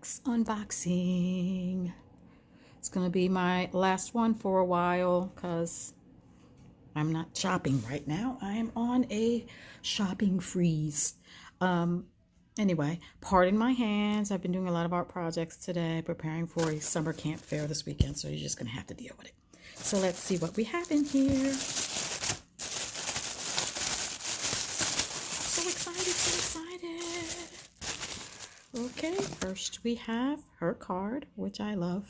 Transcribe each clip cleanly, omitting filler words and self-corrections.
wax unboxing. It's gonna be my last one for a while because I'm not shopping right now. I am on a shopping freeze. Anyway, pardon my hands. I've been doing a lot of art projects today, preparing for a summer camp fair this weekend, so you're just gonna have to deal with it. So let's see what we have in here. So excited, so excited. Okay, first we have her card, which I love.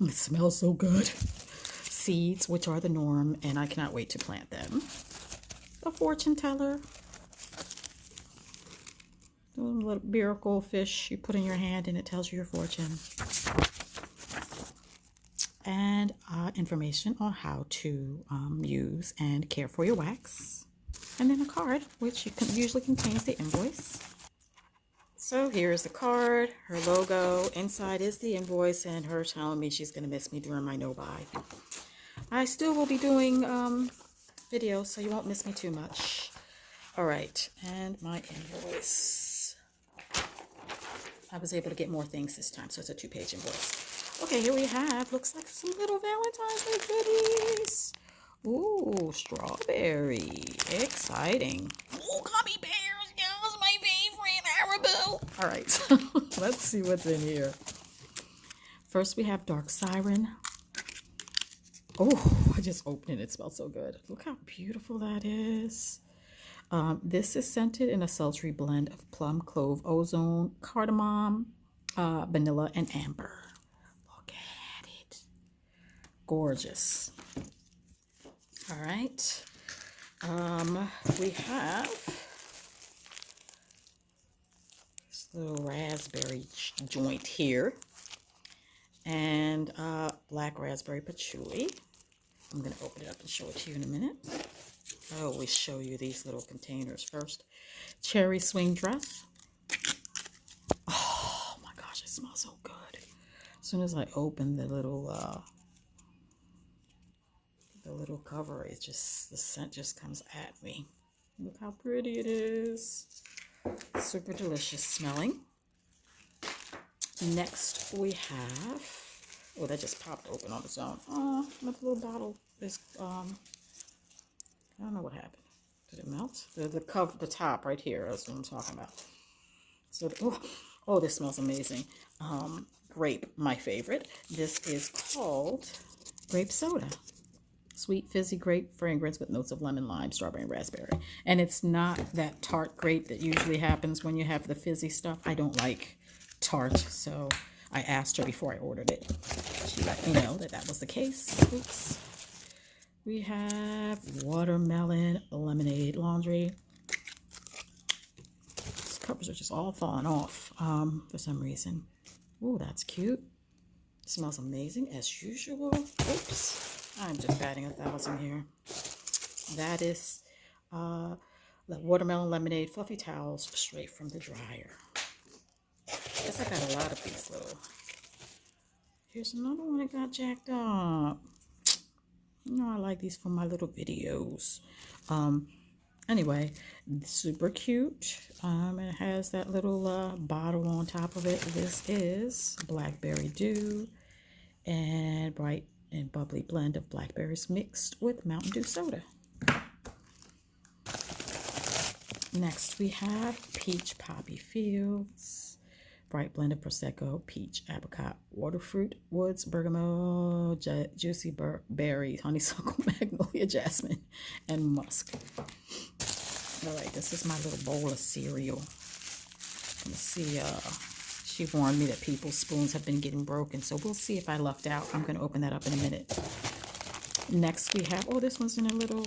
It smells so good. Seeds, which are the norm, and I cannot wait to plant them. A fortune teller. A little miracle fish you put in your hand and it tells you your fortune. And information on how to use and care for your wax. And then a card, which usually contains the invoice. So here's the card, her logo. Inside is the invoice and her telling me she's going to miss me during my no-buy. I still will be doing videos, so you won't miss me too much. All right, and my invoice. I was able to get more things this time, so it's a 2-page invoice. Okay, here we have, looks like some little Valentine's Day goodies. Ooh, strawberry. Exciting. Ooh, gummy bears. Yeah, that's my favorite. Haribo. All right, let's see what's in here. First, we have Dark Siren. Oh, I just opened it. It smells so good. Look how beautiful that is. This is scented in a sultry blend of plum, clove, ozone, cardamom, vanilla, and amber. Look at it. Gorgeous. All right. We have this little raspberry joint here. And black raspberry patchouli. I'm going to open it up and show it to you in a minute. I always show you these little containers first. Cherry swing dress. Oh my gosh, it smells so good. As soon as I open the little cover, it just, the scent just comes at me. Look how pretty it is. Super delicious smelling. Next we have, oh, that just popped open on its own. Oh, my little bottle is I don't know what happened. Did it melt? The cover, the top right here, that's what I'm talking about. So, oh, this smells amazing. Grape, my favorite. This is called grape soda. Sweet, fizzy grape fragrance with notes of lemon, lime, strawberry, and raspberry. And it's not that tart grape that usually happens when you have the fizzy stuff. I don't like tart, so I asked her before I ordered it. She let me know that was the case. Oops. We have watermelon lemonade laundry. These covers are just all falling off for some reason. Oh, that's cute. Smells amazing as usual. Oops, I'm just batting 1,000 here. That is the watermelon lemonade fluffy towels straight from the dryer. I guess I got a lot of these little. Here's another one that got jacked up. You know, I like these for my little videos. Anyway, super cute. It has that little bottle on top of it. This is Blackberry Dew and bright and bubbly blend of blackberries mixed with Mountain Dew soda. Next, we have Peach Poppy Fields. Bright blend of Prosecco, peach, apricot, waterfruit, woods, bergamot, juicy berries, honeysuckle, magnolia, jasmine, and musk. All right, this is my little bowl of cereal. Let's see, she warned me that people's spoons have been getting broken, so we'll see if I lucked out. I'm going to open that up in a minute. Next we have, oh, this one's in a little,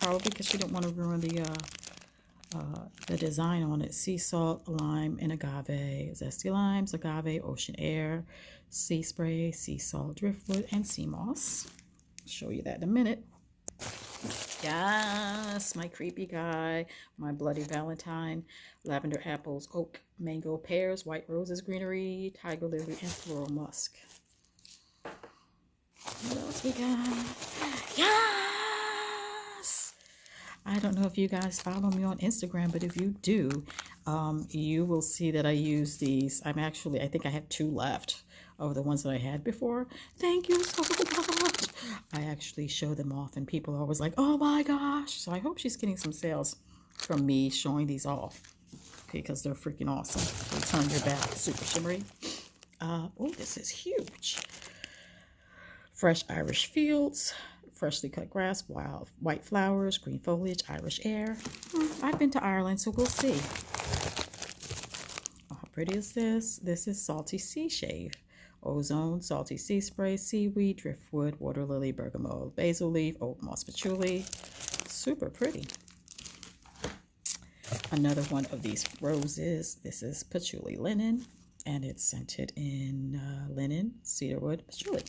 probably because she didn't want to ruin the design on it. Sea salt, lime, and agave. Zesty limes, agave, ocean air, sea spray, sea salt, driftwood, and sea moss. I'll show you that in a minute. Yes, my creepy guy, my bloody Valentine, lavender apples, oak, mango, pears, white roses, greenery, tiger lily, and floral musk. What else we got? Yes! I don't know if you guys follow me on Instagram, but if you do, You will see that I use these. I think I have 2 left of the ones that I had before. Thank you so much. I actually show them off and people are always like, oh my gosh. So I hope she's getting some sales from me showing these off. Okay, because they're freaking awesome. They turn your back, super shimmery. Oh, this is huge. Fresh Irish fields, freshly cut grass, wild white flowers, green foliage, Irish air. I've been to Ireland, so we'll see. Oh, how pretty is this? This is Salty Sea Shave. Ozone, Salty Sea Spray, Seaweed, Driftwood, Water Lily, Bergamot, Basil Leaf, Oak Moss Patchouli. Super pretty. Another one of these roses. This is Patchouli Linen, and it's scented in linen, cedarwood, patchouli.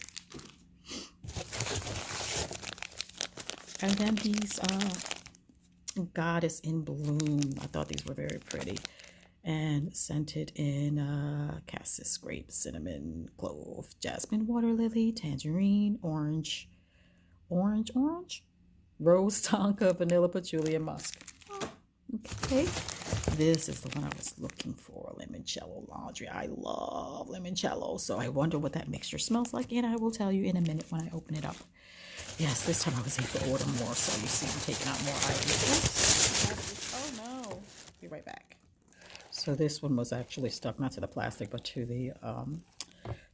And then these Goddess in Bloom. I thought these were very pretty. And scented in cassis, grape, cinnamon, clove, jasmine, water lily, tangerine, orange, rose, tonka, vanilla, patchouli, and musk. Okay, this is the one I was looking for, limoncello laundry. I love limoncello, so I wonder what that mixture smells like, and I will tell you in a minute when I open it up. Yes, this time I was able to order more, so you see I'm taking out more items. Oh no, be right back. So this one was actually stuck not to the plastic, but to the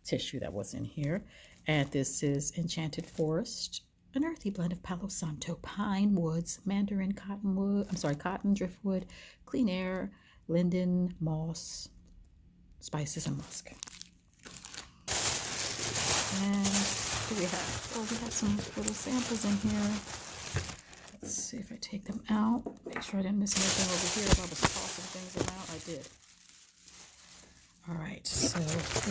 tissue that was in here. And this is Enchanted Forest, an earthy blend of Palo Santo, pine woods, mandarin, cotton, driftwood, clean air, linden, moss, spices, and musk. And what do we have? Oh, we have some little samples in here. Let's see if I take them out. Make sure I didn't miss anything over here. If I was tossing things around, I did. All right, so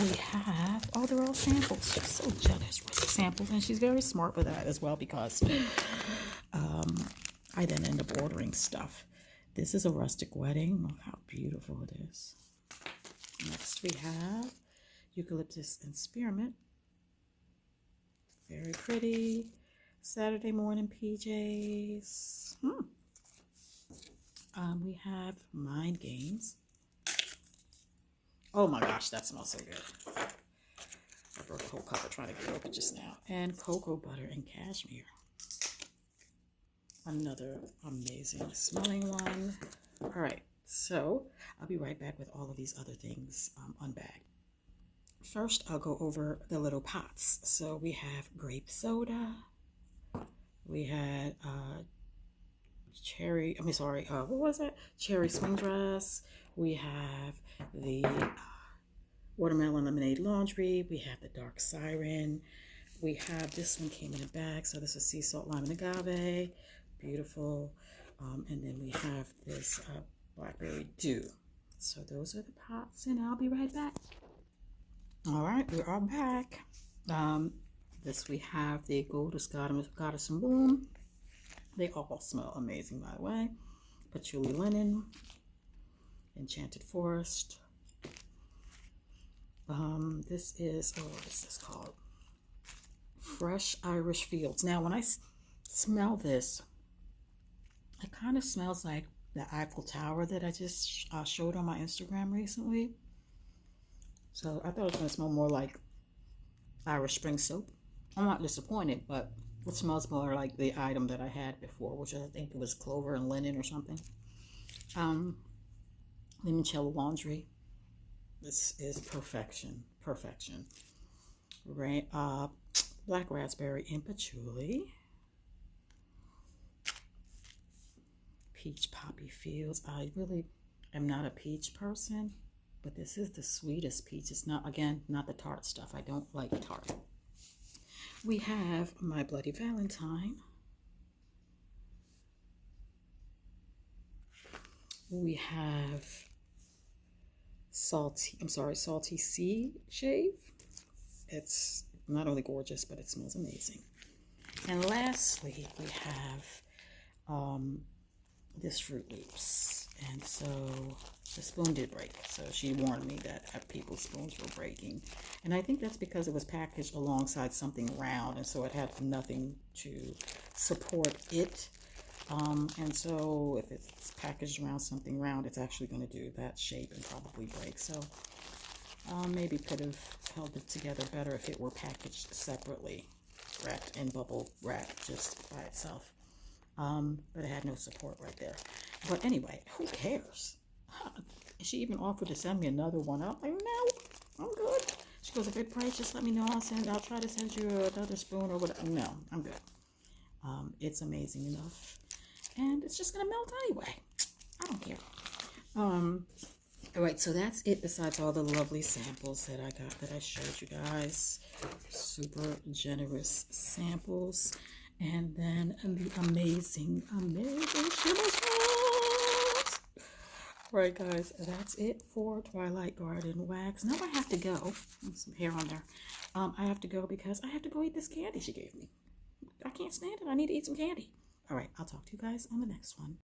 we have, oh, they're all samples. She's so generous with the samples, and she's very smart with that as well, because I then end up ordering stuff. This is a rustic wedding. Look how beautiful it is. Next we have eucalyptus and spearmint. Very pretty. Saturday morning PJs. We have Mind Games. Oh my gosh, that smells so good. I broke the whole cover trying to get it open just now. And cocoa butter and cashmere. Another amazing smelling one. All right, so I'll be right back with all of these other things unbagged. First, I'll go over the little pots. So we have grape soda. We had what was it? Cherry swing dress. We have the watermelon lemonade laundry. We have the dark siren. We have, this one came in a bag. So this is sea salt, lime, and agave. Beautiful. And then we have this blackberry dew. So those are the pots, and I'll be right back. All right, we are back. This we have the Goddess in Bloom. They all smell amazing, by the way. Patchouli Linen, Enchanted Forest. This is, what is this called? Fresh Irish Fields. Now, when I smell this, it kind of smells like the Eiffel Tower that I just showed on my Instagram recently. So I thought it was going to smell more like Irish Spring Soap. I'm not disappointed, but it smells more like the item that I had before, which I think it was clover and linen or something. Limoncello laundry. This is perfection. Perfection. Black raspberry and patchouli. Peach poppy fields. I really am not a peach person, but this is the sweetest peach. It's not, again, not the tart stuff. I don't like tart. We have My Bloody Valentine. We have Salty Sea Shave. It's not only gorgeous, but it smells amazing. And lastly, we have this Fruit Loops. And so the spoon did break. So she warned me that people's spoons were breaking. And I think that's because it was packaged alongside something round. And so it had nothing to support it. And so if it's packaged around something round, it's actually going to do that shape and probably break. So maybe could have held it together better if it were packaged separately, wrapped in bubble wrap just by itself. But it had no support right there. But anyway, who cares? She even offered to send me another one. I'm like, no, I'm good. She goes, if it breaks, just let me know. I'll try to send you another spoon or whatever. No, I'm good. It's amazing enough. And it's just gonna melt anyway. I don't care. All right, so that's it besides all the lovely samples that I got that I showed you guys. Super generous samples. And then the amazing shimmer sauce. All right, guys, that's it for Twilight Garden Wax. Now I have to go. Some hair on there. I have to go because I have to go eat this candy she gave me. I can't stand it. I need to eat some candy. All right, I'll talk to you guys on the next one.